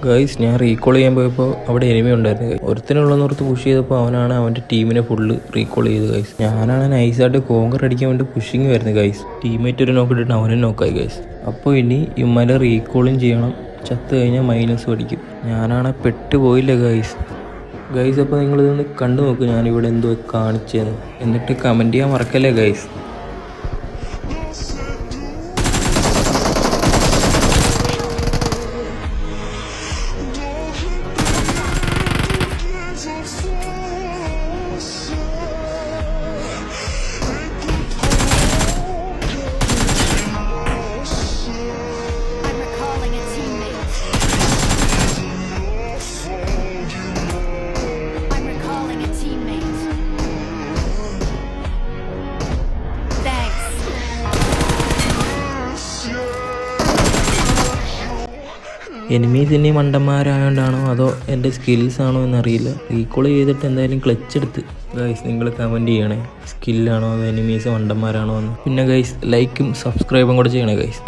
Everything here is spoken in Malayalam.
ഗൈസ് ഞാൻ റീകോൾ ചെയ്യാൻ പോയപ്പോൾ അവിടെ എനിമി ഉണ്ടായിരുന്നു. ഒരുത്തനുള്ളെന്നോർത്ത് പുഷ് ചെയ്തപ്പോൾ അവനാണ് അവൻ്റെ ടീമിനെ ഫുള്ള് റീകോൾ ചെയ്ത് ഗൈസ്. ഞാനാണ് നൈസായിട്ട് കോങ്കർ അടിക്കാൻ വേണ്ടി പുഷിങ് വരുന്നത് ഗൈസ്. ടീമേറ്റ് ഒരു നോക്കിയിട്ട് അവനെ നോക്കായി ഗൈസ്. അപ്പോൾ ഇനി ഇമ്മലെ റീകോളും ചെയ്യണം. ചത്ത് കഴിഞ്ഞാൽ മൈനസ് അടിക്കും. ഞാനാണ് പെട്ടുപോയില്ല ഗൈസ്. അപ്പോൾ നിങ്ങളിതൊന്ന് കണ്ടു നോക്ക് ഞാനിവിടെ എന്തോ കാണിച്ചതെന്ന്. എന്നിട്ട് കമൻറ്റ് ചെയ്യാൻ മറക്കല്ലേ ഗൈസ്. എനിമീസ് ഇനി മണ്ടന്മാരായോണ്ടാണോ അതോ എൻ്റെ സ്കിൽസ് ആണോ എന്നറിയില്ല. റീകോൾ ചെയ്തിട്ട് എന്തായാലും ക്ലച്ച് എടുത്ത്. ഗൈസ് നിങ്ങൾ കമൻറ്റ് ചെയ്യണേ, സ്കില്ലാണോ അതോ എനിമീസ് മണ്ടന്മാരാണോ എന്ന്. പിന്നെ ഗൈസ് ലൈക്കും സബ്സ്ക്രൈബും കൂടെ ചെയ്യണേ ഗൈസ്.